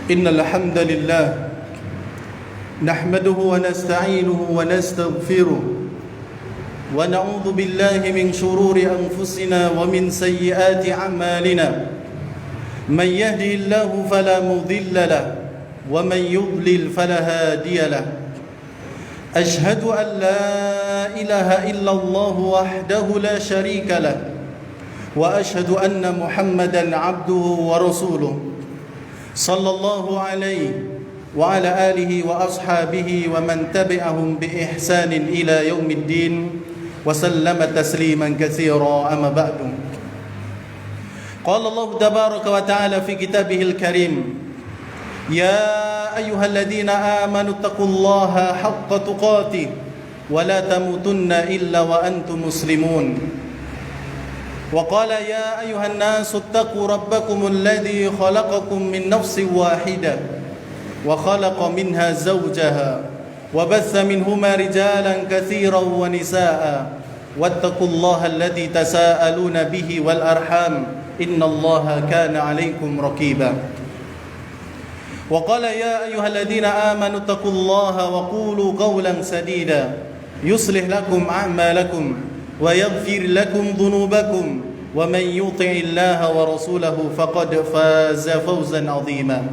إن الحمد لله نحمده ونستعينه ونستغفره ونعوذ بالله من شرور أنفسنا ومن سيئات أعمالنا من يهده الله فلا مضل له ومن يضلل فلا هادي له أشهد أن لا إله إلا الله وحده لا شريك له وأشهد أن محمدا عبده ورسوله صلى الله عليه وعلى آله وأصحابه ومن تبعهم بإحسان إلى يوم الدين وسلم تسليما كثيرا أما بعد قال الله تبارك وتعالى في كتابه الكريم يا أيها الذين آمنوا اتقوا الله حق تقاته ولا تموتن إلا وأنتم مسلمون وقال يا أيها الناس اتقوا ربكم الذي خلقكم من نفس واحدة وخلق منها زوجها وبث منهما رجالا كثيرا ونساء واتقوا الله الذي تساءلون به والأرحام إن الله كان عليكم رقيبا وقال يا أيها الذين آمنوا اتقوا الله وقولوا قولا سديدا يصلح لكم أعمالكم ويغفر لكم ذنوبكم ومن يطع الله ورسوله فقد فاز فوزا عظيما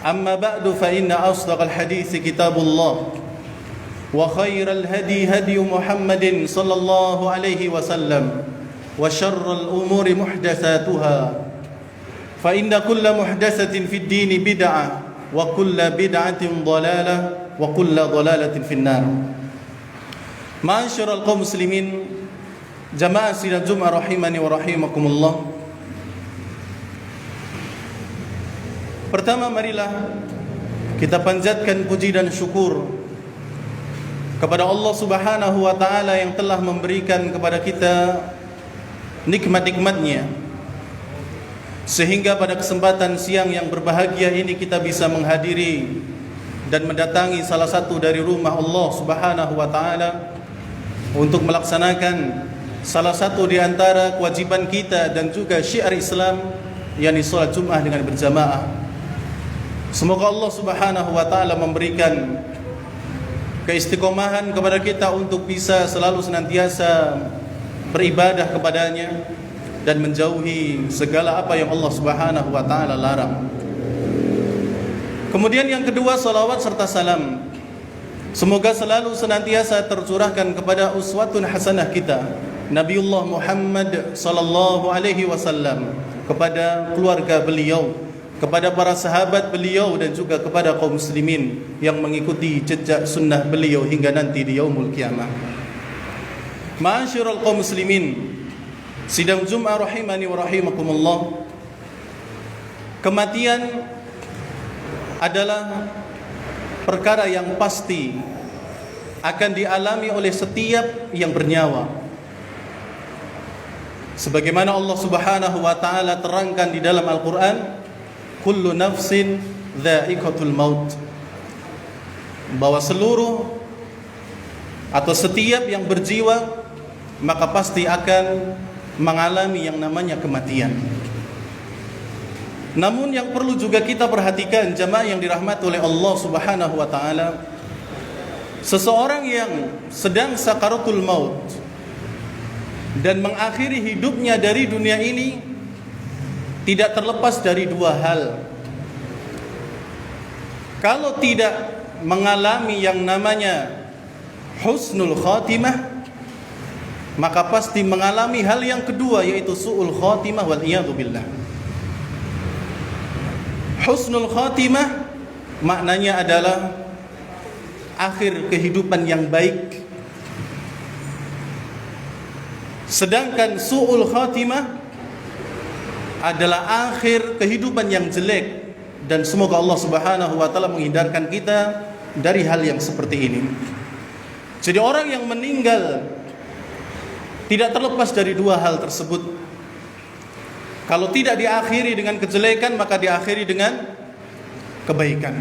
أما بعد فإن أصدق الحديث كتاب الله وخير الهدي هدي محمد صلى الله عليه وسلم وشر الأمور محدثاتها فإن كل محدثة في الدين بدعة وكل بدعة ضلالة وكل ضلالة في النار Ma'asyiral kaum muslimin, jamaah sidang Jumat rahimani wa rahimakumullah. Pertama, marilah kita panjatkan puji dan syukur kepada Allah Subhanahu wa taala yang telah memberikan kepada kita nikmat-nikmatnya, sehingga pada kesempatan siang yang berbahagia ini kita bisa menghadiri dan mendatangi salah satu dari rumah Allah Subhanahu wa taala untuk melaksanakan salah satu di antara kewajiban kita dan juga syiar Islam, yakni salat Jumat dengan berjamaah. Semoga Allah Subhanahu wa taala memberikan keistiqomahan kepada kita untuk bisa selalu senantiasa beribadah kepadanya dan menjauhi segala apa yang Allah Subhanahu wa taala larang. Kemudian yang kedua, salawat serta salam semoga selalu senantiasa tercurahkan kepada uswatun hasanah kita, Nabiullah Muhammad sallallahu alaihi wasallam, kepada keluarga beliau, kepada para sahabat beliau dan juga kepada kaum muslimin yang mengikuti jejak sunnah beliau hingga nanti di yaumul qiyamah. Ma'asyiral kaum muslimin, sidang Jumat rahimani wa rahimakumullah. Kematian adalah perkara yang pasti akan dialami oleh setiap yang bernyawa. Sebagaimana Allah Subhanahu wa taala terangkan di dalam Al-Qur'an, kullu nafsin dha'iqatul maut, bahwa seluruh atau setiap yang berjiwa maka pasti akan mengalami yang namanya kematian. Namun yang perlu juga kita perhatikan, jamaah yang dirahmati oleh Allah Subhanahu wa taala, seseorang yang sedang sakaratul maut dan mengakhiri hidupnya dari dunia ini tidak terlepas dari dua hal. Kalau tidak mengalami yang namanya husnul khatimah, maka pasti mengalami hal yang kedua, yaitu su'ul khatimah wal iyadu billah. Husnul khatimah maknanya adalah akhir kehidupan yang baik, sedangkan su'ul khatimah adalah akhir kehidupan yang jelek, dan semoga Allah Subhanahu wa taala menghindarkan kita dari hal yang seperti ini. Jadi orang yang meninggal tidak terlepas dari dua hal tersebut. Kalau tidak diakhiri dengan kejelekan, maka diakhiri dengan kebaikan.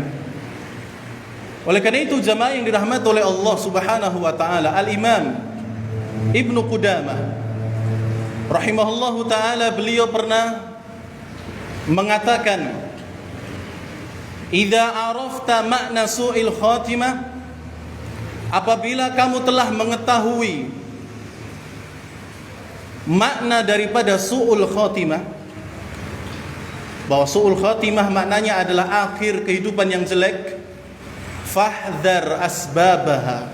Oleh karena itu, jamaah yang dirahmati oleh Allah Subhanahu wa taala, Al-Imam Ibnu Qudamah rahimahullahu taala, beliau pernah mengatakan idza arafta makna su'il khatimah, apabila kamu telah mengetahui makna daripada su'ul khatimah, bahwa su'ul khatimah maknanya adalah akhir kehidupan yang jelek, fahdhar asbabaha,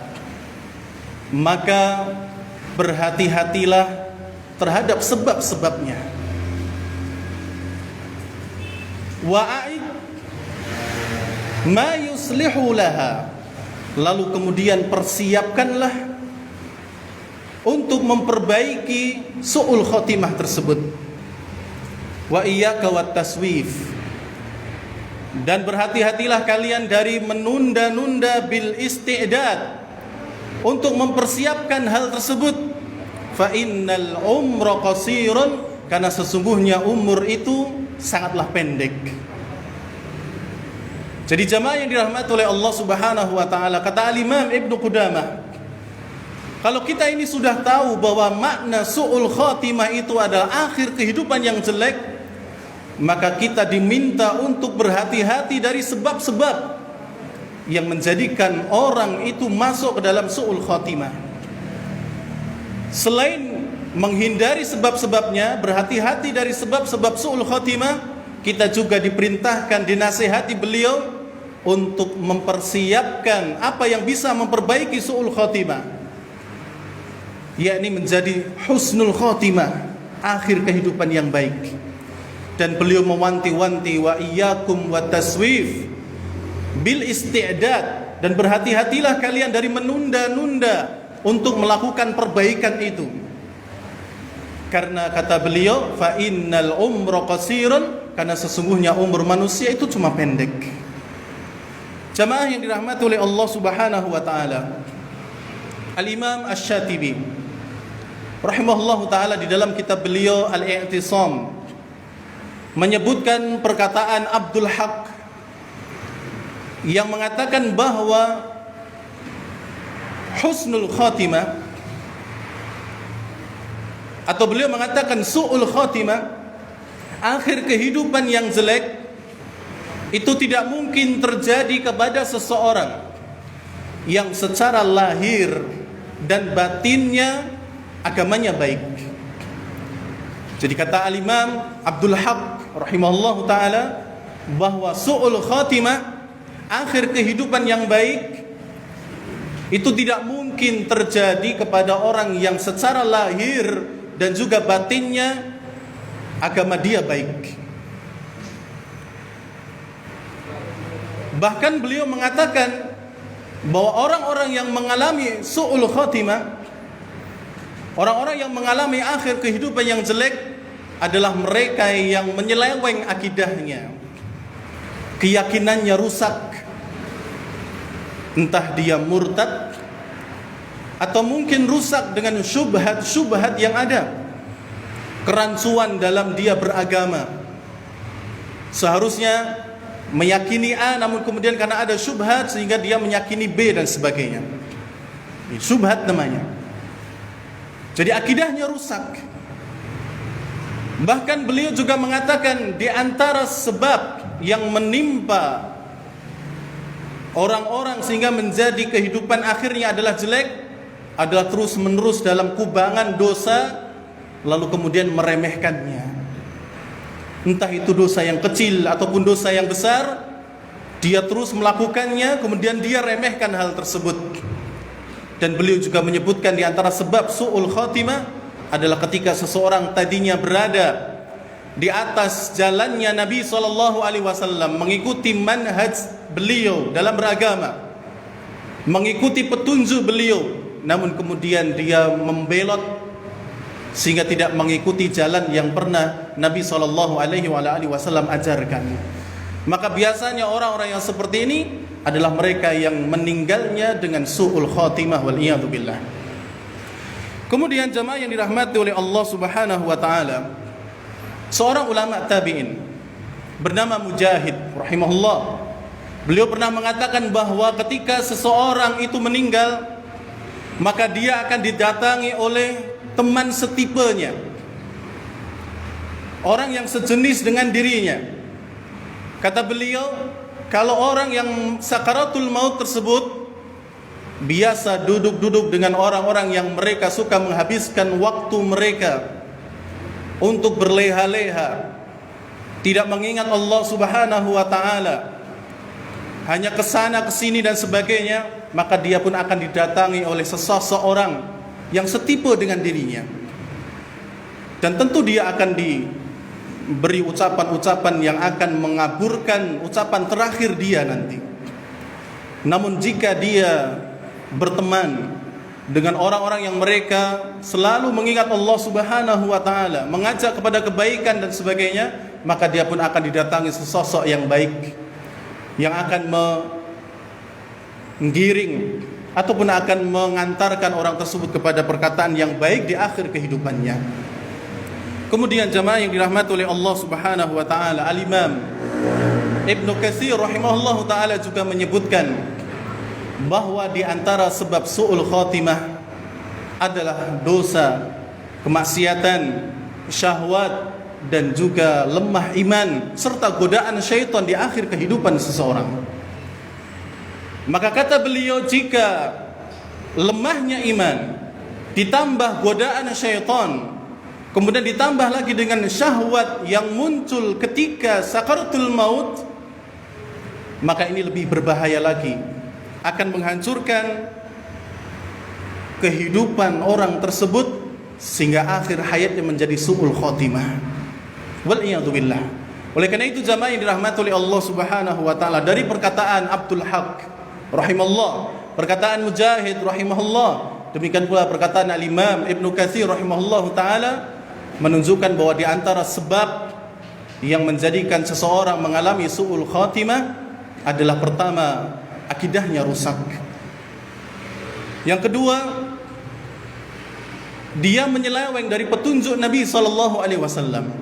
maka berhati-hatilah terhadap sebab-sebabnya. Wa'id ma yuslihu laha, lalu kemudian persiapkanlah untuk memperbaiki su'ul khotimah tersebut. Wa iyyaka wat taswif, dan berhati-hatilah kalian dari menunda-nunda bil isti'dad, untuk mempersiapkan hal tersebut. Fa innal umra qasirun, karena sesungguhnya umur itu sangatlah pendek. Jadi jamaah yang dirahmati oleh Allah Subhanahu wa taala, kata Al-Imam Ibnu Qudamah, kalau kita ini sudah tahu bahwa makna su'ul khatimah itu adalah akhir kehidupan yang jelek, maka kita diminta untuk berhati-hati dari sebab-sebab yang menjadikan orang itu masuk ke dalam su'ul khatimah. Selain menghindari sebab-sebabnya, berhati-hati dari sebab-sebab su'ul khatimah, kita juga diperintahkan, dinasihati beliau untuk mempersiapkan apa yang bisa memperbaiki su'ul khatimah, yakni menjadi husnul khatimah, akhir kehidupan yang baik. Dan beliau mewanti-wanti, wa iyyakum wat taswif bil isti'dad, dan berhati-hatilah kalian dari menunda-nunda untuk melakukan perbaikan itu. Karena kata beliau, fa innal umra qasirun, karena sesungguhnya umur manusia itu cuma pendek. Jamaah yang dirahmati oleh Allah Subhanahu wa taala, Al-Imam Asy-Syatibi rahimahullahu taala di dalam kitab beliau Al-I'tisam menyebutkan perkataan Abdul Haq yang mengatakan bahwa husnul khatimah, atau beliau mengatakan su'ul khatimah, akhir kehidupan yang jelek, itu tidak mungkin terjadi kepada seseorang yang secara lahir dan batinnya agamanya baik. Jadi kata Al-Imam Abdul Haq rahimahullahu taala bahwa su'ul khatimah, akhir kehidupan yang baik, itu tidak mungkin terjadi kepada orang yang secara lahir dan juga batinnya agama dia baik. Bahkan beliau mengatakan bahwa orang-orang yang mengalami su'ul khatimah, orang-orang yang mengalami akhir kehidupan yang jelek, adalah mereka yang menyeleweng akidahnya, keyakinannya rusak, entah dia murtad atau mungkin rusak dengan syubhat-syubhat yang ada, kerancuan dalam dia beragama. Seharusnya meyakini A, namun kemudian karena ada syubhat sehingga dia meyakini B dan sebagainya. Syubhat namanya. Jadi akidahnya rusak. Bahkan beliau juga mengatakan di antara sebab yang menimpa orang-orang sehingga menjadi kehidupan akhirnya adalah jelek, adalah terus menerus dalam kubangan dosa, lalu kemudian meremehkannya. Entah itu dosa yang kecil ataupun dosa yang besar, dia terus melakukannya, kemudian dia remehkan hal tersebut. Dan beliau juga menyebutkan di antara sebab su'ul khatimah adalah ketika seseorang tadinya berada di atas jalannya Nabi SAW, mengikuti manhaj beliau dalam beragama, mengikuti petunjuk beliau, namun kemudian dia membelot sehingga tidak mengikuti jalan yang pernah Nabi SAW ajarkan. Maka biasanya orang-orang yang seperti ini adalah mereka yang meninggalnya dengan su'ul khatimah, wal iyadu billah. Kemudian jamaah yang dirahmati oleh Allah Subhanahu wa taala, seorang ulama tabi'in bernama Mujahid rahimahullah, beliau pernah mengatakan bahwa ketika seseorang itu meninggal, maka dia akan didatangi oleh teman setipenya, orang yang sejenis dengan dirinya. Kata beliau, kalau orang yang sakaratul maut tersebut biasa duduk-duduk dengan orang-orang yang mereka suka menghabiskan waktu mereka untuk berleha-leha, tidak mengingat Allah Subhanahu wa taala, hanya kesana kesini dan sebagainya, maka dia pun akan didatangi oleh seseorang yang setipe dengan dirinya. Dan tentu dia akan diberi ucapan-ucapan yang akan mengaburkan ucapan terakhir dia nanti. Namun jika dia berteman dengan orang-orang yang mereka selalu mengingat Allah Subhanahu wa taala, mengajak kepada kebaikan dan sebagainya, maka dia pun akan didatangi sesosok yang baik, yang akan menggiring ataupun akan mengantarkan orang tersebut kepada perkataan yang baik di akhir kehidupannya. Kemudian jamaah yang dirahmati oleh Allah Subhanahu wa taala, Al-Imam Ibnu Katsir rahimahullahu taala juga menyebutkan bahwa di antara sebab su'ul khatimah adalah dosa, kemaksiatan, syahwat, dan juga lemah iman serta godaan syaitan di akhir kehidupan seseorang. Maka kata beliau, jika lemahnya iman ditambah godaan syaitan, kemudian ditambah lagi dengan syahwat yang muncul ketika sakaratul maut, maka ini lebih berbahaya lagi, akan menghancurkan kehidupan orang tersebut sehingga akhir hayatnya menjadi su'ul khatimah. Wal'iyadzubillah. Oleh karena itu jamaah yang dirahmati oleh Allah Subhanahu wa taala, dari perkataan Abdul Haq rahimahullah, perkataan Mujahid rahimahullah, demikian pula perkataan Al-Imam Ibnu Katsir rahimahullah taala, menunjukkan bahwa di antara sebab yang menjadikan seseorang mengalami su'ul khatimah adalah pertama, akidahnya rusak. Yang kedua, dia menyeleweng dari petunjuk Nabi SAW.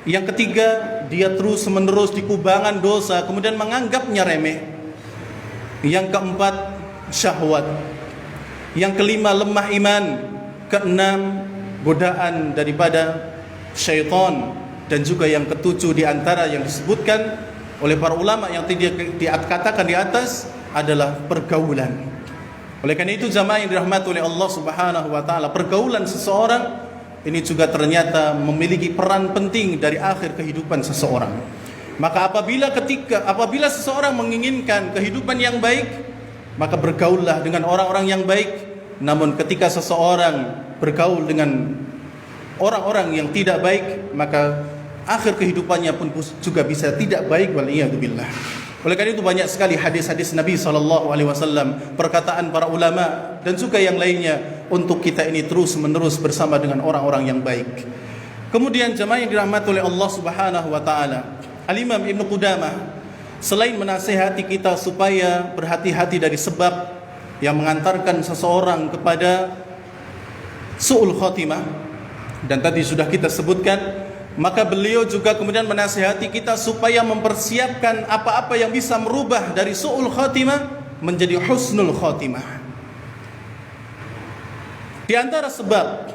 Yang ketiga, dia terus-menerus di kubangan dosa, kemudian menganggapnya remeh. Yang keempat, syahwat. Yang kelima, lemah iman. Keenam, godaan daripada syaitan. Dan juga yang ketujuh di antara yang disebutkan oleh para ulama yang tidak dikatakan di atas adalah pergaulan. Oleh karena itu jamaah yang dirahmati oleh Allah Subhanahu wa taala, pergaulan seseorang ini juga ternyata memiliki peran penting dari akhir kehidupan seseorang. Maka apabila seseorang menginginkan kehidupan yang baik, maka bergaullah dengan orang-orang yang baik. Namun ketika seseorang bergaul dengan orang-orang yang tidak baik, maka akhir kehidupannya pun juga bisa tidak baik, wal'iyadzubillah. Oleh karena itu banyak sekali hadis-hadis Nabi SAW, perkataan para ulama dan juga yang lainnya untuk kita ini terus menerus bersama dengan orang-orang yang baik. Kemudian jemaah yang dirahmati oleh Allah Subhanahu wa taala, Al-Imam Ibnu Qudamah selain menasihati kita supaya berhati-hati dari sebab yang mengantarkan seseorang kepada su'ul khatimah, dan tadi sudah kita sebutkan, maka beliau juga kemudian menasihati kita supaya mempersiapkan apa-apa yang bisa merubah dari su'ul khatimah menjadi husnul khatimah. Di antara sebab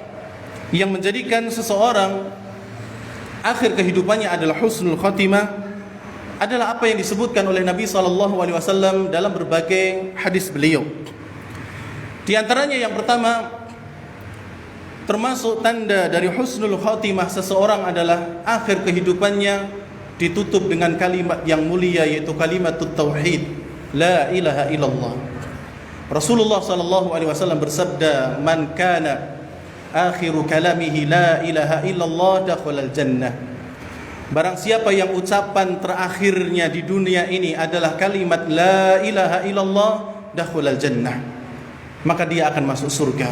yang menjadikan seseorang akhir kehidupannya adalah husnul khatimah adalah apa yang disebutkan oleh Nabi SAW dalam berbagai hadis beliau. Di antaranya yang pertama, termasuk tanda dari husnul khatimah seseorang adalah akhir kehidupannya ditutup dengan kalimat yang mulia, yaitu kalimat tauhid, la ilaha illallah. Rasulullah SAW bersabda, man kana akhiru kalamihi la ilaha illallah dakhalal jannah. Barang siapa yang ucapan terakhirnya di dunia ini adalah kalimat la ilaha illallah dakhalal jannah, maka dia akan masuk surga.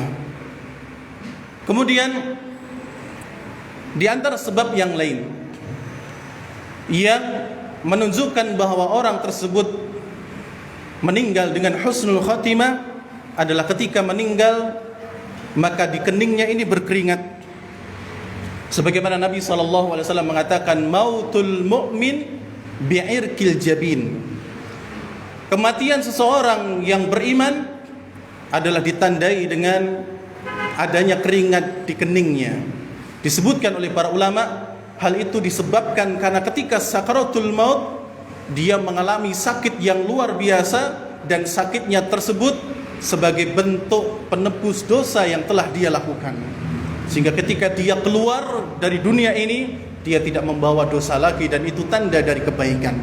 Kemudian di antara sebab yang lain yang menunjukkan bahwa orang tersebut meninggal dengan husnul khatimah adalah ketika meninggal maka di keningnya ini berkeringat, sebagaimana Nabi SAW mengatakan, mautul mu'min bi'irkil jabin. Kematian seseorang yang beriman adalah ditandai dengan adanya keringat di keningnya. Disebutkan oleh para ulama, hal itu disebabkan karena ketika sakaratul maut dia mengalami sakit yang luar biasa, dan sakitnya tersebut sebagai bentuk penebus dosa yang telah dia lakukan. Sehingga ketika dia keluar dari dunia ini, dia tidak membawa dosa lagi, dan itu tanda dari kebaikan.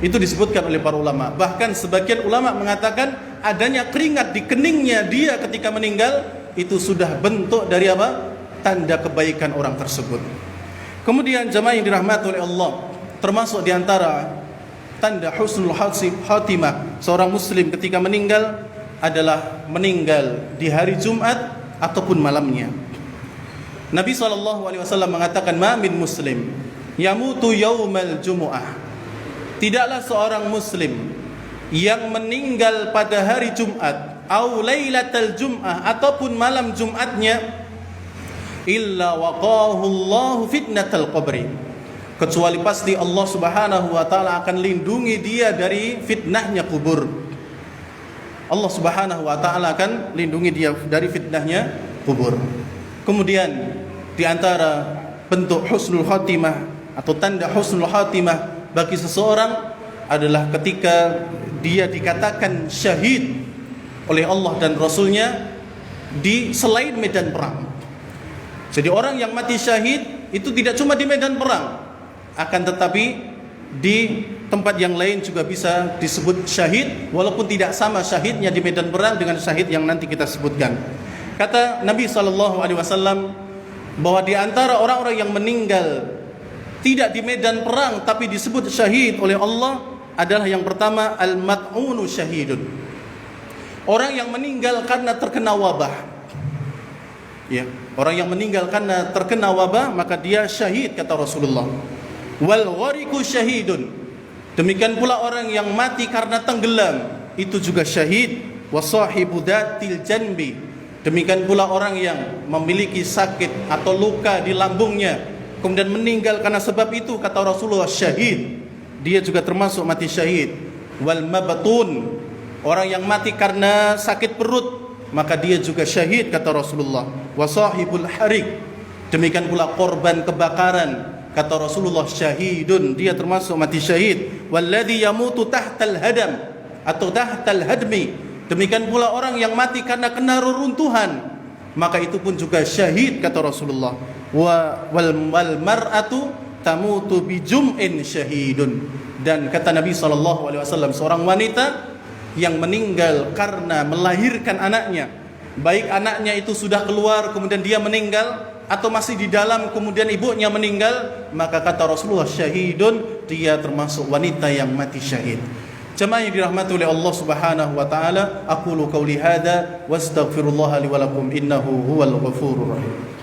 Itu disebutkan oleh para ulama. Bahkan sebagian ulama mengatakan adanya keringat di keningnya dia ketika meninggal, itu sudah bentuk dari apa? Tanda kebaikan orang tersebut. Kemudian jemaah yang dirahmati oleh Allah, termasuk di antara tanda husnul khatimah seorang muslim ketika meninggal adalah meninggal di hari Jumat ataupun malamnya. Nabi SAW mengatakan, ma min muslim yamutu yaumal jumu'ah. Tidaklah seorang muslim yang meninggal pada hari Jumat, au lailatal jum'ah, ataupun malam Jumatnya, illa waqahu Allahu fitnatal qabri, kecuali pasti Allah Subhanahu wa taala akan lindungi dia dari fitnahnya kubur. Allah Subhanahu wa taala akan lindungi dia dari fitnahnya kubur. Kemudian di antara bentuk husnul khatimah atau tanda husnul khatimah bagi seseorang adalah ketika dia dikatakan syahid oleh Allah dan Rasulnya di selain medan perang. Jadi orang yang mati syahid itu tidak cuma di medan perang, akan tetapi di tempat yang lain juga bisa disebut syahid, walaupun tidak sama syahidnya di medan perang dengan syahid yang nanti kita sebutkan. Kata Nabi SAW bahwa di antara orang-orang yang meninggal tidak di medan perang tapi disebut syahid oleh Allah adalah yang pertama, al-mat'unu syahidun, orang yang meninggal karena terkena wabah. Ya, orang yang meninggal karena terkena wabah maka dia syahid, kata Rasulullah. Wal ghariqu syahidun, demikian pula orang yang mati karena tenggelam itu juga syahid. Wa sahibu datil janbi, demikian pula orang yang memiliki sakit atau luka di lambungnya kemudian meninggal karena sebab itu, kata Rasulullah, syahid, dia juga termasuk mati syahid. Wal mabtun, orang yang mati karena sakit perut maka dia juga syahid, kata Rasulullah. Wa sahibul harik, demikian pula korban kebakaran, kata Rasulullah, syahidun, dia termasuk mati syahid. Walladzi yamutu tahtal hadam atau tahtal hadmi, demikian pula orang yang mati karena kena reruntuhan maka itu pun juga syahid, kata Rasulullah. Wal mar'atu tamutu bi jum'in syahidun, dan kata Nabi SAW, seorang wanita yang meninggal karena melahirkan anaknya, baik anaknya itu sudah keluar kemudian dia meninggal atau masih di dalam kemudian ibunya meninggal, maka kata Rasulullah, syahidun, dia termasuk wanita yang mati syahid. Jemaah yang dirahmati oleh Allah Subhanahu wa taala, aqulu qauli hadza wastaghfirullah li wa lakum innahu huwal ghafurur rahim.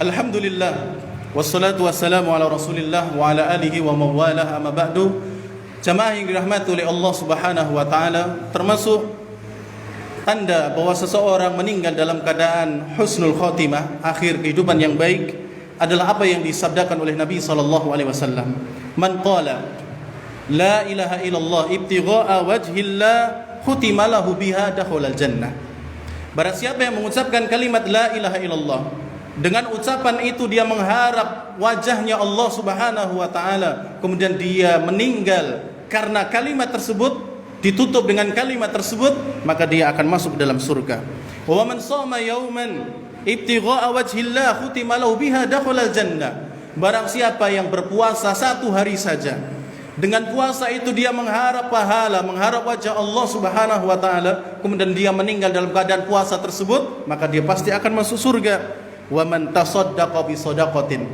Alhamdulillah wassalatu wassalamu ala Rasulillah wa ala alihi wa mawalah, amma ba'du. Jemaah yang dirahmati oleh Allah Subhanahu wa taala, termasuk tanda bahwa seseorang meninggal dalam keadaan husnul khatimah, akhir kehidupan yang baik, adalah apa yang disabdakan oleh Nabi sallallahu alaihi wasallam. Man qala la ilaha illallah ibtigha'a wajhillah khutima lahu biha dakhulal jannah. Barang siapa yang mengucapkan kalimat la ilaha illallah, dengan ucapan itu dia mengharap wajahnya Allah Subhanahu wa taala, kemudian dia meninggal karena kalimat tersebut, ditutup dengan kalimat tersebut, maka dia akan masuk ke dalam surga. Wa man shama yauman ibtigha'a wajhillah khutima lahu biha dakhulal jannah. Barang siapa yang berpuasa satu hari saja, dengan puasa itu dia mengharap pahala, mengharap wajah Allah Subhanahu wa taala, kemudian dia meninggal dalam keadaan puasa tersebut, maka dia pasti akan masuk surga. Wa man tasaddaqa bi shadaqatin,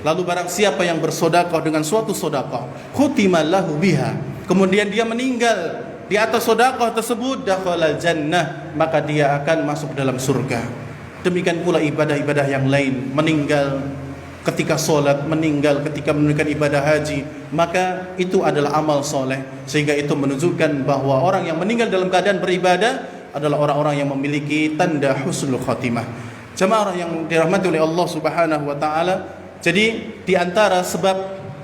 lalu barang siapa yang bersedekah dengan suatu sedekah, khutima lahu biha, kemudian dia meninggal di atas sedekah tersebut, dakhalal jannah, maka dia akan masuk dalam surga. Demikian pula ibadah-ibadah yang lain, meninggal ketika sholat, meninggal ketika menunaikan ibadah haji, maka itu adalah amal soleh, sehingga itu menunjukkan bahwa orang yang meninggal dalam keadaan beribadah adalah orang-orang yang memiliki tanda husnul khatimah. Jemaah yang dirahmati oleh Allah Subhanahu wa taala, jadi di antara sebab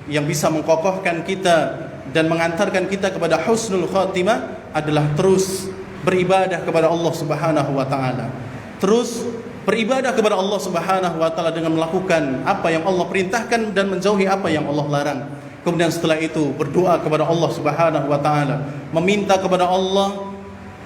yang bisa mengkokohkan kita dan mengantarkan kita kepada husnul khatimah adalah terus beribadah kepada Allah Subhanahu wa taala. Terus beribadah kepada Allah Subhanahu wa taala dengan melakukan apa yang Allah perintahkan dan menjauhi apa yang Allah larang. Kemudian setelah itu berdoa kepada Allah Subhanahu wa taala, meminta kepada Allah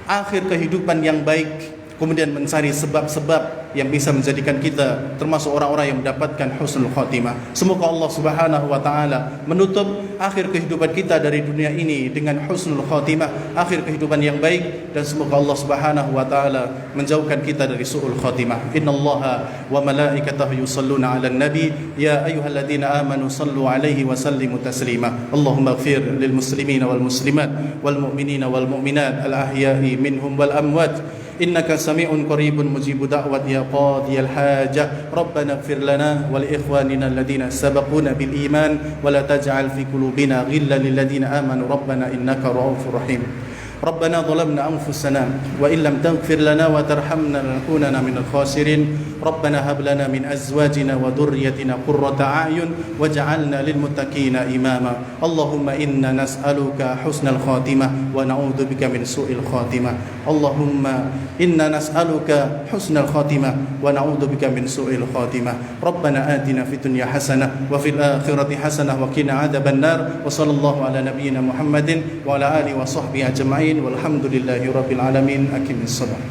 akhir kehidupan yang baik, kemudian mencari sebab-sebab yang bisa menjadikan kita termasuk orang-orang yang mendapatkan husnul khatimah. Semoga Allah Subhanahu wa taala menutup akhir kehidupan kita dari dunia ini dengan husnul khatimah, akhir kehidupan yang baik, dan semoga Allah Subhanahu wa taala menjauhkan kita dari su'ul khatimah. Innallaha wa malaikatahu yusalluna 'alan nabi ya ayyuhalladzina amanu sallu 'alaihi wa sallimu taslima. Allahumma ighfir lil muslimina wal muslimat wal mu'minina wal mu'minat al ahya'i minhum wal amwat. إنك سميع قريب مجيب دعوة يا قاضي الحاجة. ربنا اغفر لنا ولإخواننا الذين سبقونا بالإيمان ولا تجعل في قلوبنا غلا للذين آمنوا ربنا إنك رؤوف رحيم. ربنا ظلمنا أنفسنا وإن لم تغفر لنا وترحمنا لنكونن من الخاسرين. ربنا هب لنا من أزواجنا وذريتنا قرة أعين واجعلنا للمتقين إماما. اللهم إنا نسألك حسن الخاتمة ونعوذ بك من سوء الخاتمة. اللهم إنا نسألك حسن الخاتمة ونعوذ بك من سوء الخاتمة. ربنا آتنا في الدنيا حسنة وفي الآخرة حسنة وقنا عذاب النار. وصلى الله على نبينا محمد وعلى آله وصحبه أجمعين والحمد لله رب العالمين. أقم الصلاة.